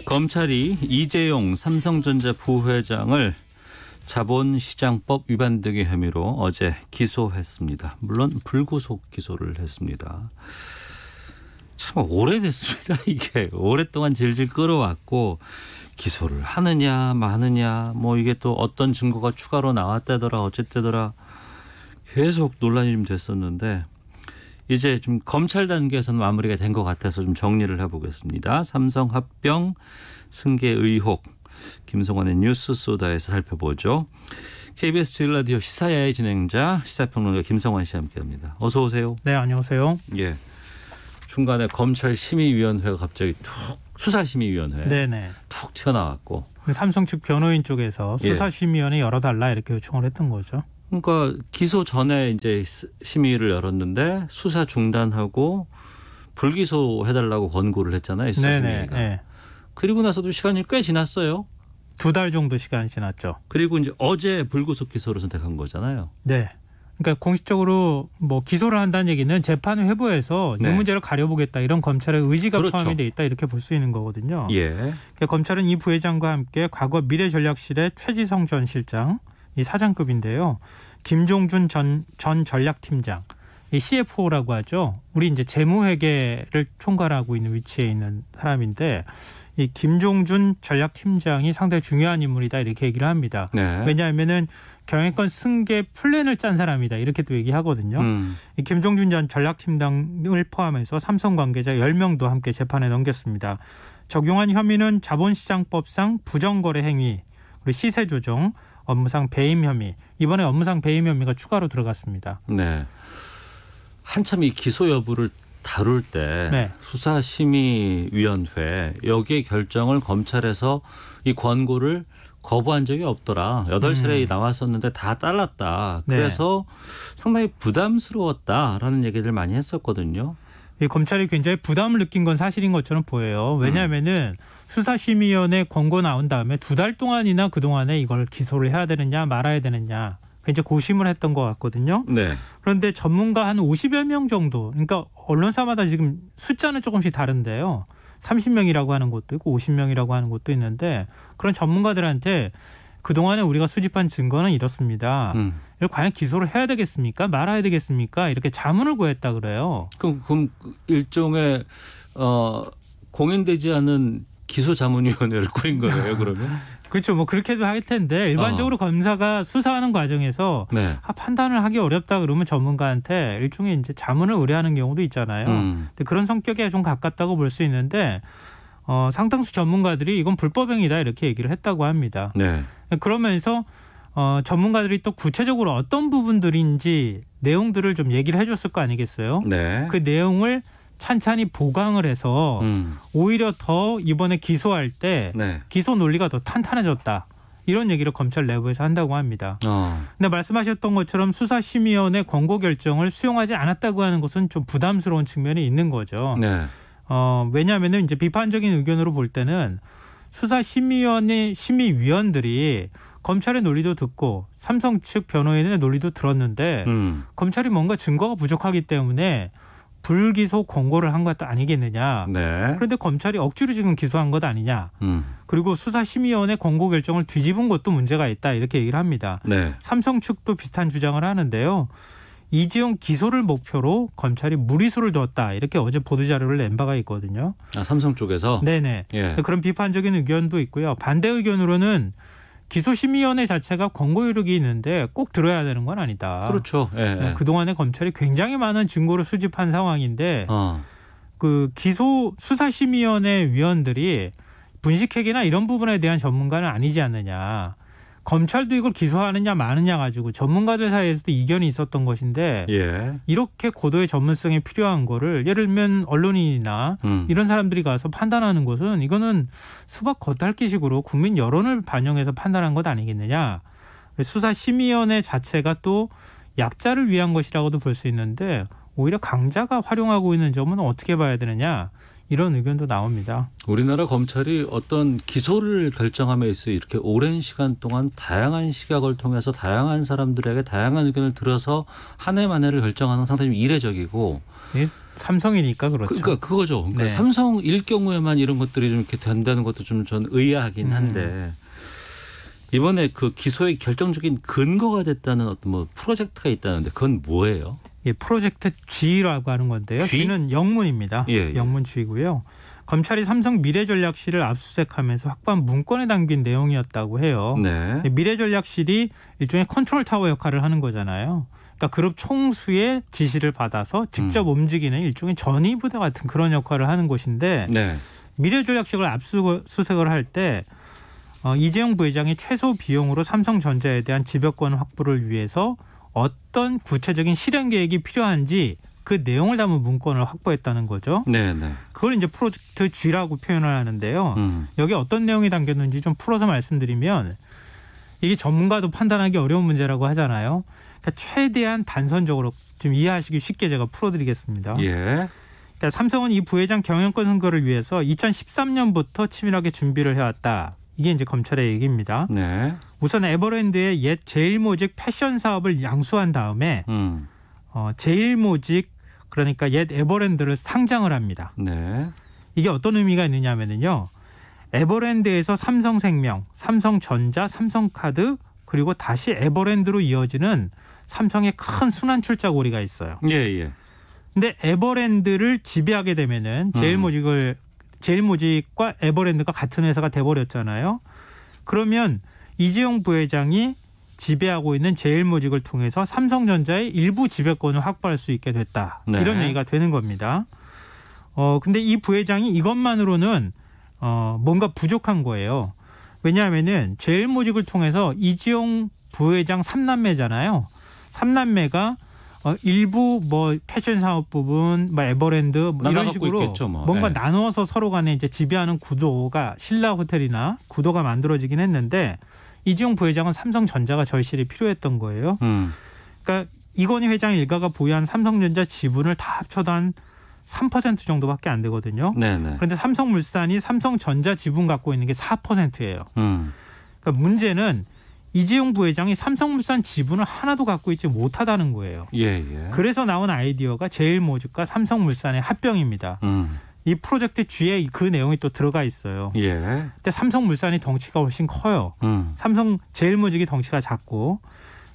검찰이 이재용 삼성전자 부회장을 자본시장법 위반 등의 혐의로 어제 기소했습니다. 물론 불구속 기소를 했습니다. 참 오래됐습니다. 이게 오랫동안 질질 끌어왔고 기소를 하느냐 마느냐 뭐 이게 또 어떤 증거가 추가로 나왔다더라 어쨌다더라 계속 논란이 좀 됐었는데 이제 좀 검찰 단계에서는 마무리가 된 것 같아서 좀 정리를 해보겠습니다. 삼성 합병 승계 의혹 김성환의 뉴스 소다에서 살펴보죠. KBS 제1라디오 시사야의 진행자 시사평론가 김성환 씨와 함께합니다. 어서 오세요. 네, 안녕하세요. 예. 중간에 검찰심의위원회가 갑자기 수사심의위원회 네네. 툭 튀어나왔고 삼성 측 변호인 쪽에서 수사심의위원회 열어달라 이렇게 요청을 했던 거죠. 그러니까 기소 전에 이제 심의를 열었는데 수사 중단하고 불기소해달라고 권고를 했잖아요. 수사심의위가. 네. 그리고 나서도 시간이 꽤 지났어요. 2달 정도 시간이 지났죠. 그리고 이제 어제 불구속 기소를 선택한 거잖아요. 네. 그러니까 공식적으로 뭐 기소를 한다는 얘기는 재판을 회부해서 이 문제를 가려보겠다 이런 검찰의 의지가 포함이 돼 있다 이렇게 볼 수 있는 거거든요. 예. 그러니까 검찰은 이 부회장과 함께 과거 미래전략실의 최지성 전 실장 이 사장급인데요. 김종준 전 전략팀장, 이 CFO라고 하죠. 우리 이제 재무회계를 총괄하고 있는 위치에 있는 사람인데 이 김종준 전략팀장이 상당히 중요한 인물이다 이렇게 얘기를 합니다. 네. 왜냐하면은 경영권 승계 플랜을 짠 사람이다 이렇게 또 얘기하거든요. 이 김종준 전 전략팀장을 포함해서 삼성 관계자 10명도 함께 재판에 넘겼습니다. 적용한 혐의는 자본시장법상 부정거래 행위, 그리고 시세 조정, 업무상 배임 혐의. 이번에 업무상 배임 혐의가 추가로 들어갔습니다. 네. 한참 이 기소 여부를 다룰 때 수사심의위원회 여기에 결정을 검찰에서 이 권고를 거부한 적이 없더라. 8차례 나왔었는데 다 딸랐다. 그래서 상당히 부담스러웠다라는 얘기들 많이 했었거든요. 이 검찰이 굉장히 부담을 느낀 건 사실인 것처럼 보여요. 왜냐하면은 수사심의위원회 권고 나온 다음에 2달 동안이나 그동안에 이걸 기소를 해야 되느냐 말아야 되느냐 굉장히 고심을 했던 것 같거든요. 네. 그런데 전문가 한 50여 명 정도, 그러니까 언론사마다 지금 숫자는 조금씩 다른데요. 30명이라고 하는 곳도 있고 50명이라고 하는 곳도 있는데 그런 전문가들한테 그동안에 우리가 수집한 증거는 이렇습니다. 이걸 과연 기소를 해야 되겠습니까? 말아야 되겠습니까? 이렇게 자문을 구했다 그래요. 그럼 일종의 공인되지 않은 기소자문위원회를 꾸린 거예요, 그러면? 그렇죠. 뭐 그렇게도 할 텐데 일반적으로 검사가 수사하는 과정에서 판단을 하기 어렵다 그러면 전문가한테 일종의 이제 자문을 의뢰하는 경우도 있잖아요. 근데 그런 성격에 좀 가깝다고 볼 수 있는데 상당수 전문가들이 이건 불법행위다 이렇게 얘기를 했다고 합니다. 네. 그러면서 전문가들이 또 구체적으로 어떤 부분들인지 내용들을 좀 얘기를 해줬을 거 아니겠어요? 네. 그 내용을 찬찬히 보강을 해서 오히려 더 이번에 기소할 때 기소 논리가 더 탄탄해졌다. 이런 얘기를 검찰 내부에서 한다고 합니다. 근데 말씀하셨던 것처럼 수사심의위원회 권고 결정을 수용하지 않았다고 하는 것은 좀 부담스러운 측면이 있는 거죠. 네. 왜냐하면 이제 비판적인 의견으로 볼 때는 수사심의위원회 심의위원들이 검찰의 논리도 듣고 삼성 측 변호인의 논리도 들었는데 검찰이 뭔가 증거가 부족하기 때문에 불기소 권고를 한 것도 아니겠느냐. 그런데 검찰이 억지로 지금 기소한 것 아니냐. 그리고 수사심의위원회 권고 결정을 뒤집은 것도 문제가 있다 이렇게 얘기를 합니다. 삼성 측도 비슷한 주장을 하는데요. 이재용 기소를 목표로 검찰이 무리수를 뒀다 이렇게 어제 보도자료를 낸 바가 있거든요. 삼성 쪽에서? 네네. 그런 비판적인 의견도 있고요. 반대 의견으로는 기소심의위원회 자체가 권고 효력이 있는데 꼭 들어야 되는 건 아니다. 그렇죠. 그동안에 검찰이 굉장히 많은 증거를 수집한 상황인데 그 기소 수사심의위원회 위원들이 분식회계나 이런 부분에 대한 전문가는 아니지 않느냐. 검찰도 이걸 기소하느냐 마느냐 가지고 전문가들 사이에서도 이견이 있었던 것인데 이렇게 고도의 전문성이 필요한 거를 예를 들면 언론인이나 이런 사람들이 가서 판단하는 것은 이거는 수박 겉핥기식으로 국민 여론을 반영해서 판단한 것 아니겠느냐. 수사심의위원회 자체가 또 약자를 위한 것이라고도 볼 수 있는데 오히려 강자가 활용하고 있는 점은 어떻게 봐야 되느냐. 이런 의견도 나옵니다. 우리나라 검찰이 어떤 기소를 결정함에 있어 이렇게 오랜 시간 동안 다양한 시각을 통해서 다양한 사람들에게 다양한 의견을 들어서 한 해 만해를 결정하는 상당히 이례적이고 삼성이니까 그렇죠. 그러니까 그거죠. 그러니까 네. 삼성일 경우에만 이런 것들이 좀 이렇게 된다는 것도 좀 전 의아하긴 한데 이번에 그 기소의 결정적인 근거가 됐다는 어떤 뭐 프로젝트가 있다는데 그건 뭐예요? 예, 프로젝트 G라고 하는 건데요. G? G는 영문입니다. 예. 영문 G고요. 검찰이 삼성 미래전략실을 압수수색하면서 확보한 문건에 담긴 내용이었다고 해요. 네. 미래전략실이 일종의 컨트롤 타워 역할을 하는 거잖아요. 그러니까 그룹 총수의 지시를 받아서 직접 움직이는 일종의 전위부대 같은 그런 역할을 하는 곳인데 네. 미래전략실을 압수수색을 할 때 이재용 부회장이 최소 비용으로 삼성전자에 대한 지배권 확보를 위해서 어떤 구체적인 실행 계획이 필요한지 그 내용을 담은 문건을 확보했다는 거죠. 네. 그걸 이제 프로젝트 G라고 표현을 하는데요. 여기 어떤 내용이 담겼는지 좀 풀어서 말씀드리면 이게 전문가도 판단하기 어려운 문제라고 하잖아요. 그러니까 최대한 단선적으로 좀 이해하시기 쉽게 제가 풀어드리겠습니다. 예. 그러니까 삼성은 이 부회장 경영권 선거를 위해서 2013년부터 치밀하게 준비를 해왔다. 이게 이제 검찰의 얘기입니다. 네. 우선 에버랜드의 옛 제일모직 패션 사업을 양수한 다음에 제일모직 그러니까 옛 에버랜드를 상장을 합니다. 네. 이게 어떤 의미가 있느냐면요. 에버랜드에서 삼성생명, 삼성전자, 삼성카드 그리고 다시 에버랜드로 이어지는 삼성의 큰 순환 출자고리가 있어요. 예. 근데 에버랜드를 지배하게 되면은 제일모직과 에버랜드가 같은 회사가 돼버렸잖아요. 그러면 이재용 부회장이 지배하고 있는 제일모직을 통해서 삼성전자의 일부 지배권을 확보할 수 있게 됐다. 네. 이런 얘기가 되는 겁니다. 근데 이 부회장이 이것만으로는 뭔가 부족한 거예요. 왜냐하면은 제일모직을 통해서 이재용 부회장 3남매잖아요. 3남매가 일부 뭐 패션 사업 부분, 뭐 에버랜드 뭐 이런 식으로 있겠죠, 뭐. 뭔가 네. 나누어서 서로 간에 이제 지배하는 구도가 신라 호텔이나 구도가 만들어지긴 했는데 이재용 부회장은 삼성전자가 절실히 필요했던 거예요. 그러니까 이건희 회장 일가가 보유한 삼성전자 지분을 다 합쳐도 한 3% 정도밖에 안 되거든요. 네네. 그런데 삼성물산이 삼성전자 지분 갖고 있는 게 4%예요. 그러니까 문제는 이재용 부회장이 삼성물산 지분을 하나도 갖고 있지 못하다는 거예요. 예. 그래서 나온 아이디어가 제일모직과 삼성물산의 합병입니다. 이 프로젝트 G에 그 내용이 또 들어가 있어요. 예. 근데 삼성물산이 덩치가 훨씬 커요. 삼성 제일모직이 덩치가 작고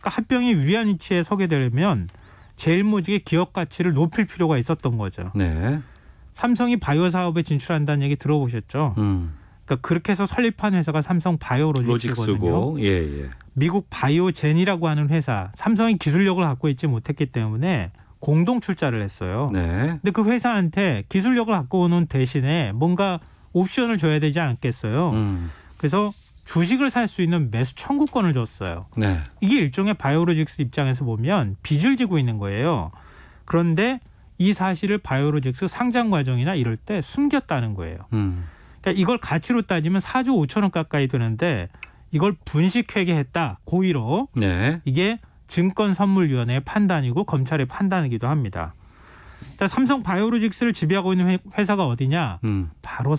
그러니까 합병이 유리한 위치에 서게 되려면 제일모직의 기업 가치를 높일 필요가 있었던 거죠. 네. 삼성이 바이오 사업에 진출한다는 얘기 들어보셨죠? 그러니까 그렇게 해서 설립한 회사가 삼성 바이오로직스거든요. 예. 미국 바이오젠이라고 하는 회사, 삼성이 기술력을 갖고 있지 못했기 때문에 공동 출자를 했어요. 네. 근데 그 회사한테 기술력을 갖고 오는 대신에 뭔가 옵션을 줘야 되지 않겠어요. 그래서 주식을 살 수 있는 매수 청구권을 줬어요. 네. 이게 일종의 바이오로직스 입장에서 보면 빚을 지고 있는 거예요. 그런데 이 사실을 바이오로직스 상장 과정이나 이럴 때 숨겼다는 거예요. 그러니까 이걸 가치로 따지면 4조 5천억 가까이 되는데 이걸 분식회계했다. 고의로. 네. 이게 증권선물위원회의 판단이고 검찰의 판단이기도 합니다. 그러니까 삼성 바이오로직스를 지배하고 있는 회사가 어디냐? 바로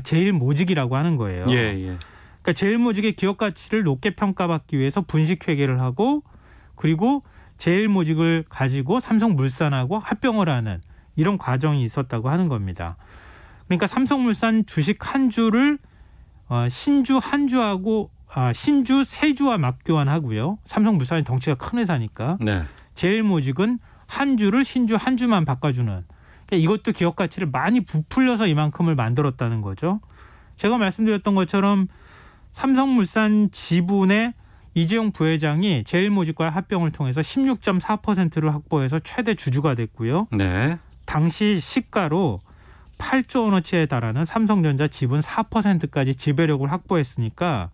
제일모직이라고 하는 거예요. 예. 그러니까 제일모직의 기업 가치를 높게 평가받기 위해서 분식회계를 하고 그리고 제일모직을 가지고 삼성물산하고 합병을 하는 이런 과정이 있었다고 하는 겁니다. 그러니까 삼성물산 주식 한 주를 신주 한 주하고 신주 세 주와 맞교환하고요. 삼성물산이 덩치가 큰 회사니까. 네. 제일모직은 한 주를 신주 한 주만 바꿔주는. 그러니까 이것도 기업 가치를 많이 부풀려서 이만큼을 만들었다는 거죠. 제가 말씀드렸던 것처럼 삼성물산 지분의 이재용 부회장이 제일모직과의 합병을 통해서 16.4%를 확보해서 최대 주주가 됐고요. 네. 당시 시가로 8조 원어치에 달하는 삼성전자 지분 4%까지 지배력을 확보했으니까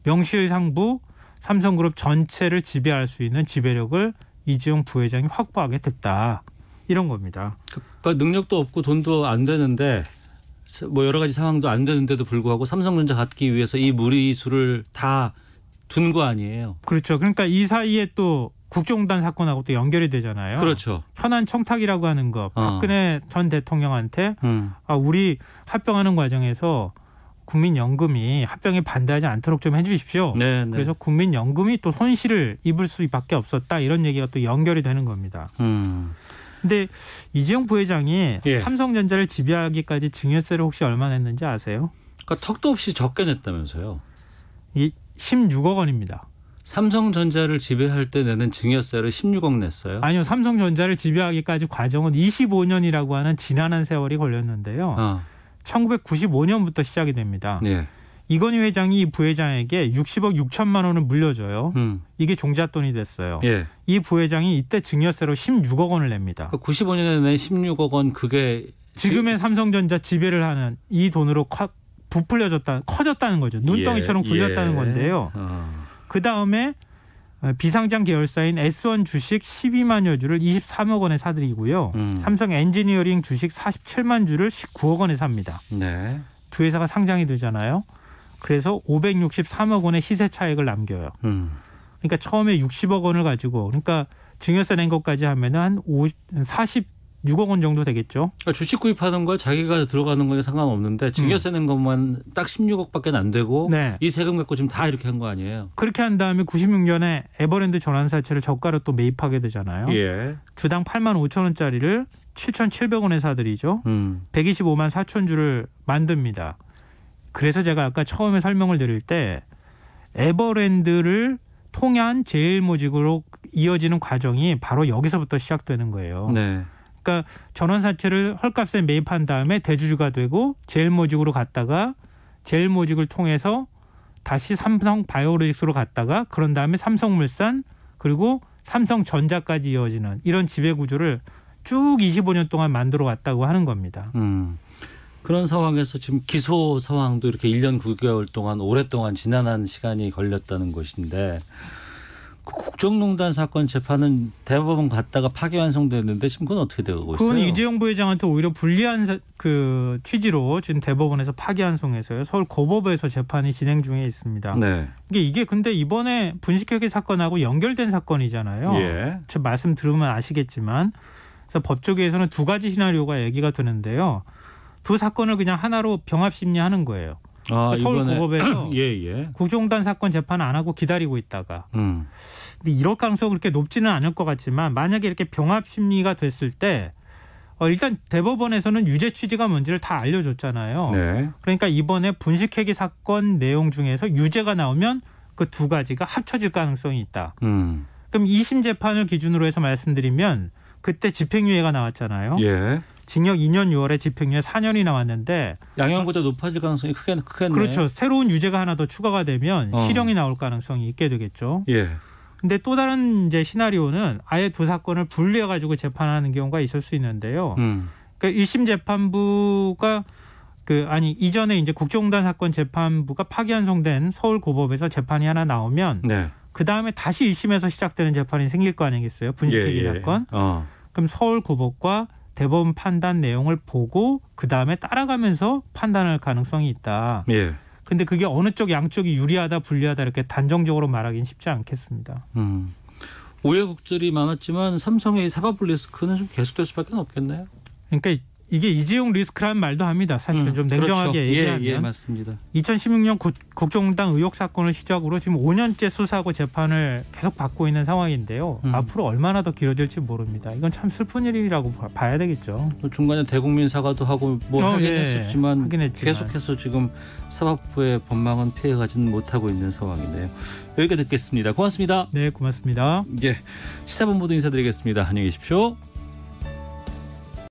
명실상부 삼성그룹 전체를 지배할 수 있는 지배력을 이재용 부회장이 확보하게 됐다. 이런 겁니다. 그러니까 능력도 없고 돈도 안 되는데 뭐 여러 가지 상황도 안 되는데도 불구하고 삼성전자 갖기 위해서 이 무리수를 다 둔 거 아니에요. 그렇죠. 그러니까 이 사이에 또 국정농단 사건하고 또 연결이 되잖아요. 그렇죠. 현안 청탁이라고 하는 거. 박근혜 전 대통령한테 우리 합병하는 과정에서 국민연금이 합병에 반대하지 않도록 좀 해주십시오. 네. 그래서 국민연금이 또 손실을 입을 수밖에 없었다. 이런 얘기가 또 연결이 되는 겁니다. 근데 이재용 부회장이 삼성전자를 지배하기까지 증여세를 혹시 얼마 냈는지 아세요? 그러니까 턱도 없이 적게 냈다면서요. 이 16억 원입니다. 삼성전자를 지배할 때 내는 증여세를 16억 냈어요? 아니요. 삼성전자를 지배하기까지 과정은 25년이라고 하는 지난한 세월이 걸렸는데요. 1995년부터 시작이 됩니다. 네. 이건희 회장이 이 부회장에게 60억 6천만 원을 물려줘요. 이게 종잣돈이 됐어요. 예. 이 부회장이 이때 증여세로 16억 원을 냅니다. 95년에 낸 16억 원 그게 지금의 삼성전자 지배를 하는 이 돈으로 커졌다는 거죠. 눈덩이처럼 굴렸다는 건데요. 그다음에 비상장 계열사인 S1 주식 12만여 주를 23억 원에 사들이고요. 삼성 엔지니어링 주식 47만 주를 19억 원에 삽니다. 네. 두 회사가 상장이 되잖아요. 그래서 563억 원의 시세 차익을 남겨요. 그러니까 처음에 60억 원을 가지고 그러니까 증여세 낸 것까지 하면 한 46억 원 정도 되겠죠. 그러니까 주식 구입하는 거 자기가 들어가는 거에 상관없는데 증여세 낸 것만 딱 16억밖에 안 되고 이 세금 갖고 지금 다 이렇게 한 거 아니에요. 그렇게 한 다음에 96년에 에버랜드 전환사채를 저가로 또 매입하게 되잖아요. 예. 주당 8만 5천 원짜리를 7,700원에 사들이죠. 125만 4천 주를 만듭니다. 그래서 제가 아까 처음에 설명을 드릴 때 에버랜드를 통한 제일모직으로 이어지는 과정이 바로 여기서부터 시작되는 거예요. 네. 그러니까 전환사채를 헐값에 매입한 다음에 대주주가 되고 제일모직으로 갔다가 제일모직을 통해서 다시 삼성바이오로직스로 갔다가 그런 다음에 삼성물산 그리고 삼성전자까지 이어지는 이런 지배구조를 쭉 25년 동안 만들어 왔다고 하는 겁니다. 그런 상황에서 지금 기소 상황도 이렇게 1년 9개월 동안 오랫동안 지난한 시간이 걸렸다는 것인데 그 국정농단 사건 재판은 대법원 갔다가 파기환송됐는데 지금 그건 어떻게 되고 있어요? 그건 이재용 부회장한테 오히려 불리한 그 취지로 지금 대법원에서 파기환송해서요. 서울 고법에서 재판이 진행 중에 있습니다. 네. 이게 근데 이번에 분식회계 사건하고 연결된 사건이잖아요. 예. 제 말씀 들으면 아시겠지만 그래서 법조계에서는 두 가지 시나리오가 얘기가 되는데요. 두 사건을 그냥 하나로 병합 심리하는 거예요. 서울 고법에서 국정농단 사건 재판 안 하고 기다리고 있다가 근데 이럴 가능성이 그렇게 높지는 않을 것 같지만 만약에 이렇게 병합 심리가 됐을 때 일단 대법원에서는 유죄 취지가 뭔지를 다 알려줬잖아요. 네. 그러니까 이번에 분식회계 사건 내용 중에서 유죄가 나오면 그 두 가지가 합쳐질 가능성이 있다. 그럼 2심 재판을 기준으로 해서 말씀드리면 그때 집행유예가 나왔잖아요. 예. 징역 2년 6월에 집행유예 4년이 나왔는데 양형보다 높아질 가능성이 크겠네요. 그렇죠. 새로운 유죄가 하나 더 추가가 되면 실형이 나올 가능성이 있게 되겠죠. 예. 근데 또 다른 이제 시나리오는 아예 두 사건을 분리해 가지고 재판하는 경우가 있을 수 있는데요. 그러니까 1심 재판부가 이전에 이제 국정농단 사건 재판부가 파기환송된 서울 고법에서 재판이 하나 나오면 그 다음에 다시 1심에서 시작되는 재판이 생길 거 아니겠어요? 분식회계 사건. 그럼 서울 고법과 대법원 판단 내용을 보고 그 다음에 따라가면서 판단할 가능성이 있다. 근데 그게 어느 쪽 양쪽이 유리하다 불리하다 이렇게 단정적으로 말하기는 쉽지 않겠습니다. 우여곡절이 많았지만 삼성의 사법 리스크는 좀 계속될 수밖에 없겠네요. 그러니까 이게 이재용 리스크라는 말도 합니다. 사실은 좀 냉정하게 그렇죠. 얘기하면. 예, 맞습니다. 2016년 국정농단 의혹 사건을 시작으로 지금 5년째 수사하고 재판을 계속 받고 있는 상황인데요. 앞으로 얼마나 더 길어질지 모릅니다. 이건 참 슬픈 일이라고 봐야 되겠죠. 중간에 대국민 사과도 하고 하긴 했었지만 계속해서 지금 사법부의 법망은 피해가지는 못하고 있는 상황이네요. 여기까지 듣겠습니다. 고맙습니다. 네, 고맙습니다. 시사본부도 인사드리겠습니다. 안녕히 계십시오.